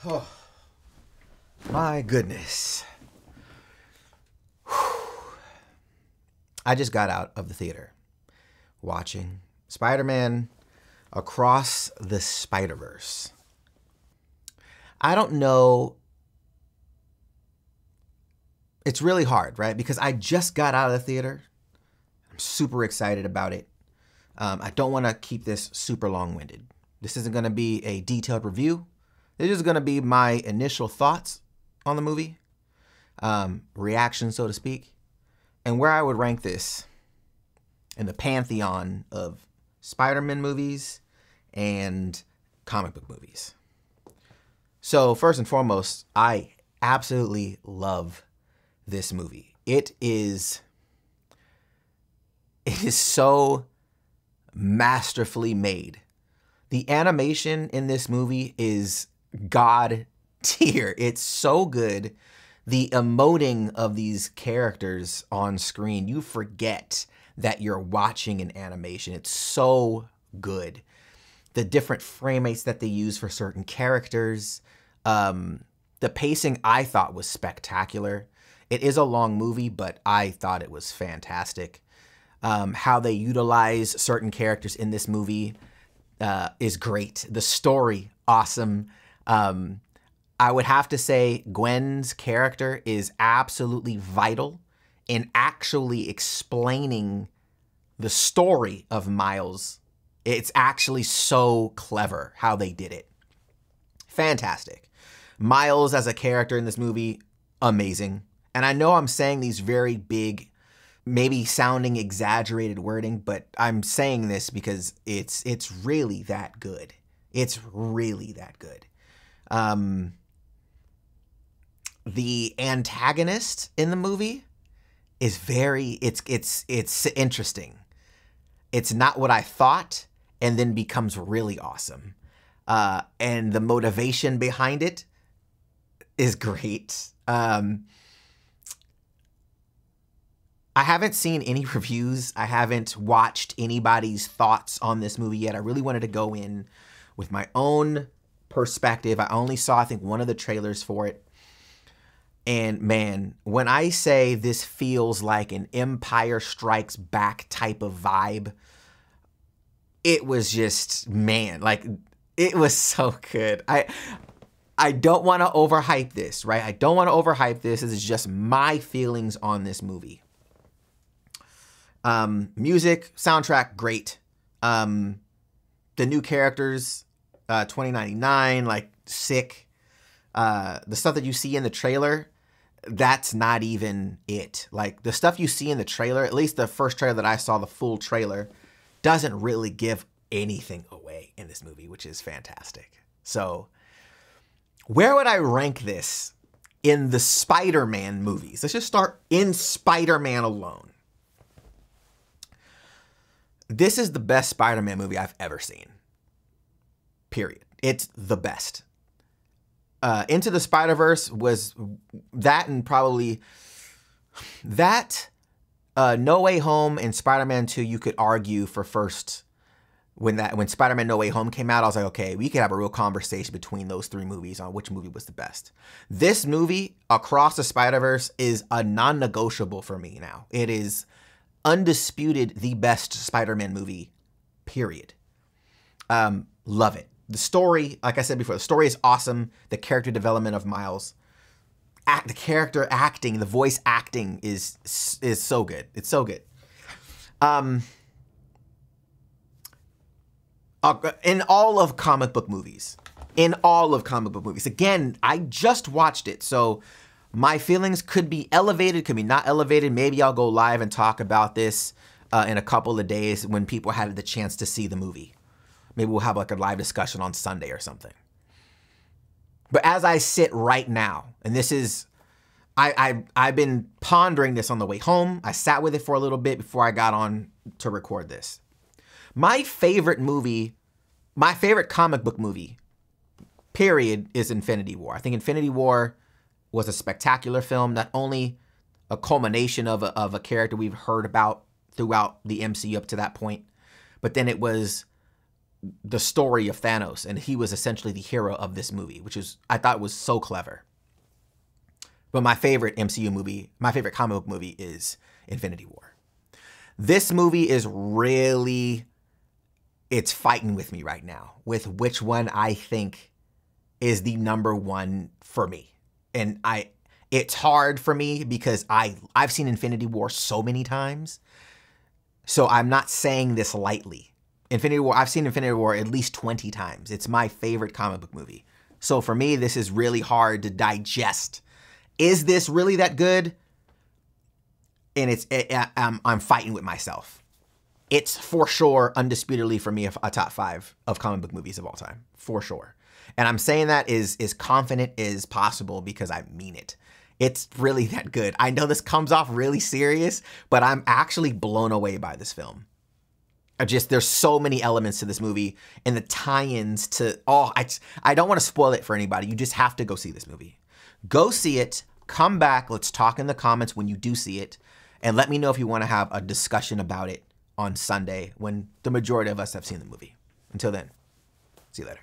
Oh, my goodness. I just got out of the theater watching Spider-Man Across the Spider-Verse. I don't know. It's really hard, right? Because I just got out of the theater. I'm super excited about it. I don't want to keep this super long-winded. This isn't going to be a detailed review. This is going to be my initial thoughts on the movie, reaction, so to speak, and where I would rank this in the pantheon of Spider-Man movies and comic book movies. So first and foremost, I absolutely love this movie. It is so masterfully made. The animation in this movie is God tier. It's so good. The emoting of these characters on screen, you forget that you're watching an animation. It's so good. The different frame rates that they use for certain characters. The pacing I thought was spectacular. It is a long movie, but I thought it was fantastic. How they utilize certain characters in this movie is great. The story, awesome. I would have to say Gwen's character is absolutely vital in actually explaining the story of Miles. It's actually so clever how they did it. Fantastic. Miles as a character in this movie, amazing. And I know I'm saying these very big, maybe sounding exaggerated wording, but I'm saying this because it's really that good. It's really that good. The antagonist in the movie is it's interesting. It's not what I thought, and then becomes really awesome. And the motivation behind it is great. I haven't seen any reviews. I haven't watched anybody's thoughts on this movie yet. I really wanted to go in with my own perspective. I only saw, I think, one of the trailers for it. And man, when I say this feels like an Empire Strikes Back type of vibe, it was just, man, like, it was so good. I don't want to overhype this, right? I don't want to overhype this. This is just my feelings on this movie. Music, soundtrack, great. The new characters, 2099, like, sick. The stuff that you see in the trailer, that's not even it. Like, the stuff you see in the trailer, at least the first trailer that I saw, the full trailer, doesn't really give anything away in this movie, which is fantastic. So, where would I rank this in the Spider-Man movies? Let's just start in Spider-Man alone. This is the best Spider-Man movie I've ever seen. Period. It's the best. Into the Spider-Verse was that, and probably that, No Way Home and Spider-Man 2, you could argue for first. When Spider-Man No Way Home came out, I was like, okay, we could have a real conversation between those three movies on which movie was the best. This movie, Across the Spider-Verse, is a non-negotiable for me now. It is undisputed the best Spider-Man movie, period. Love it. The story, like I said before, the story is awesome. The character development of Miles, the character acting, the voice acting is so good. It's so good. In all of comic book movies, again, I just watched it, so my feelings could be elevated, could be not elevated. Maybe I'll go live and talk about this in a couple of days when people had the chance to see the movie. Maybe we'll have like a live discussion on Sunday or something. But as I sit right now, and this is, I've been pondering this on the way home. I sat with it for a little bit before I got on to record this. My favorite movie, my favorite comic book movie, period, is Infinity War. I think Infinity War was a spectacular film, not only a culmination of a character we've heard about throughout the MCU up to that point, but then it was the story of Thanos, and he was essentially the hero of this movie, which I thought was so clever. But my favorite MCU movie, my favorite comic book movie is Infinity War. This movie is really, it's fighting with me right now with which one I think is the number one for me. And it's hard for me because I've seen Infinity War so many times. So I'm not saying this lightly. I've seen Infinity War at least 20 times. It's my favorite comic book movie. So for me, this is really hard to digest. Is this really that good? And I'm fighting with myself. It's for sure, undisputedly for me, a top 5 of comic book movies of all time, for sure. And I'm saying that as confident as possible because I mean it. It's really that good. I know this comes off really serious, but I'm actually blown away by this film. There's so many elements to this movie and the tie-ins to, I don't want to spoil it for anybody. You just have to go see this movie. Go see it, come back, let's talk in the comments when you do see it, and let me know if you want to have a discussion about it on Sunday when the majority of us have seen the movie. Until then, see you later.